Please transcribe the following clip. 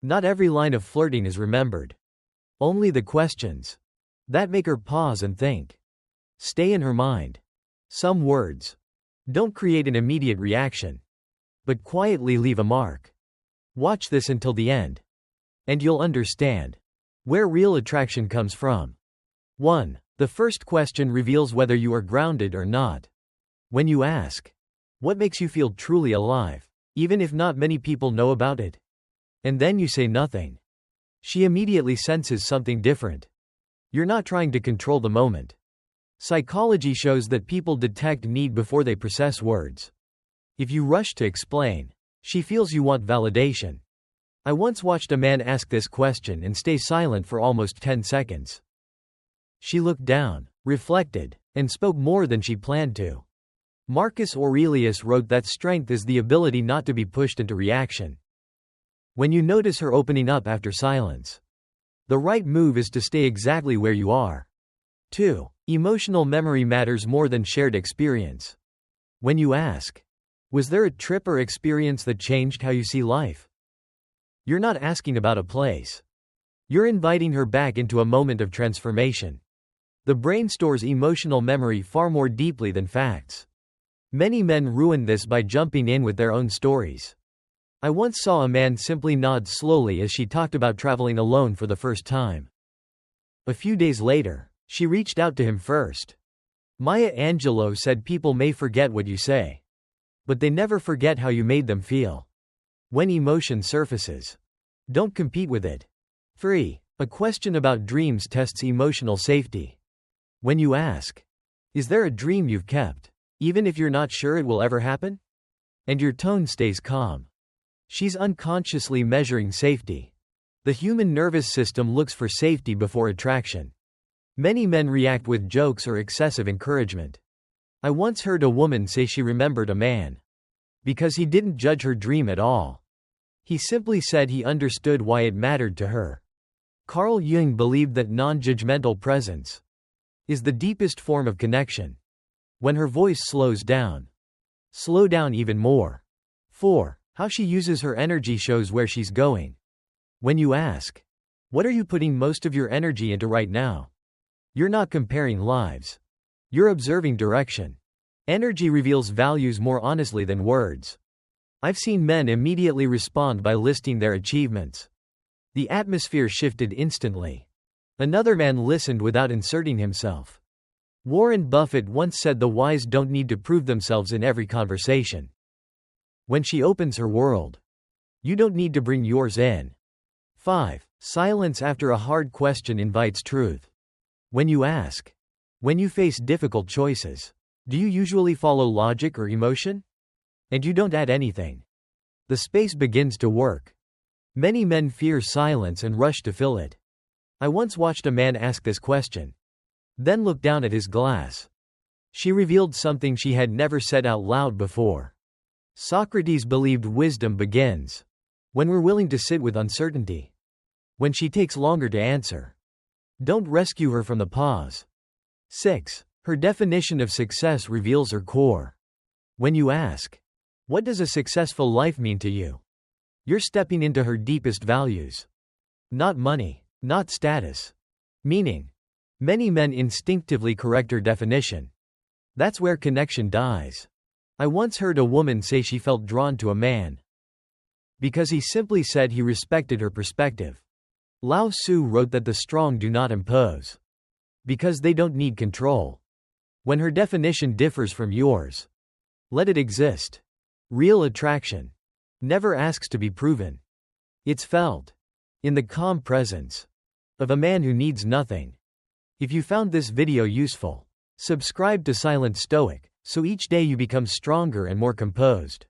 Not every line of flirting is remembered. Only the questions that make her pause and think stay in her mind. Some words don't create an immediate reaction, but quietly leave a mark. Watch this until the end, and you'll understand where real attraction comes from. 1. The first question reveals whether you are grounded or not. When you ask, "What makes you feel truly alive?" even if not many people know about it, and then you say nothing, she immediately senses something different. You're not trying to control the moment. Psychology shows that people detect need before they process words. If you rush to explain, she feels you want validation. I once watched a man ask this question and stay silent for almost 10 seconds. She looked down, reflected, and spoke more than she planned to. Marcus Aurelius wrote that strength is the ability not to be pushed into reaction. When you notice her opening up after silence, the right move is to stay exactly where you are. 2. Emotional memory matters more than shared experience. When you ask, "Was there a trip or experience that changed how you see life?" you're not asking about a place. You're inviting her back into a moment of transformation. The brain stores emotional memory far more deeply than facts. Many men ruin this by jumping in with their own stories. I once saw a man simply nod slowly as she talked about traveling alone for the first time. A few days later, she reached out to him first. Maya Angelou said people may forget what you say, but they never forget how you made them feel. When emotion surfaces, don't compete with it. 3. A question about dreams tests emotional safety. When you ask, "Is there a dream you've kept, even if you're not sure it will ever happen?" and your tone stays calm, she's unconsciously measuring safety. The human nervous system looks for safety before attraction. Many men react with jokes or excessive encouragement. I once heard a woman say she remembered a man because he didn't judge her dream at all. He simply said he understood why it mattered to her. Carl Jung believed that non-judgmental presence is the deepest form of connection. When her voice slows down, slow down even more. 4. How she uses her energy shows where she's going. When you ask, "What are you putting most of your energy into right now?" you're not comparing lives. You're observing direction. Energy reveals values more honestly than words. I've seen men immediately respond by listing their achievements. The atmosphere shifted instantly. Another man listened without inserting himself. Warren Buffett once said the wise don't need to prove themselves in every conversation. When she opens her world, you don't need to bring yours in. 5. Silence after a hard question invites truth. When you ask, "When you face difficult choices, do you usually follow logic or emotion?" and you don't add anything, the space begins to work. Many men fear silence and rush to fill it. I once watched a man ask this question, then look down at his glass. She revealed something she had never said out loud before. Socrates believed wisdom begins when we're willing to sit with uncertainty. When she takes longer to answer, don't rescue her from the pause. 6. Her definition of success reveals her core. When you ask, "What does a successful life mean to you?" you're stepping into her deepest values. Not money, not status. Meaning. Many men instinctively correct her definition. That's where connection dies. I once heard a woman say she felt drawn to a man because he simply said he respected her perspective. Lao Tzu wrote that the strong do not impose because they don't need control. When her definition differs from yours, let it exist. Real attraction never asks to be proven. It's felt in the calm presence of a man who needs nothing. If you found this video useful, subscribe to Silent Stoic, so each day you become stronger and more composed.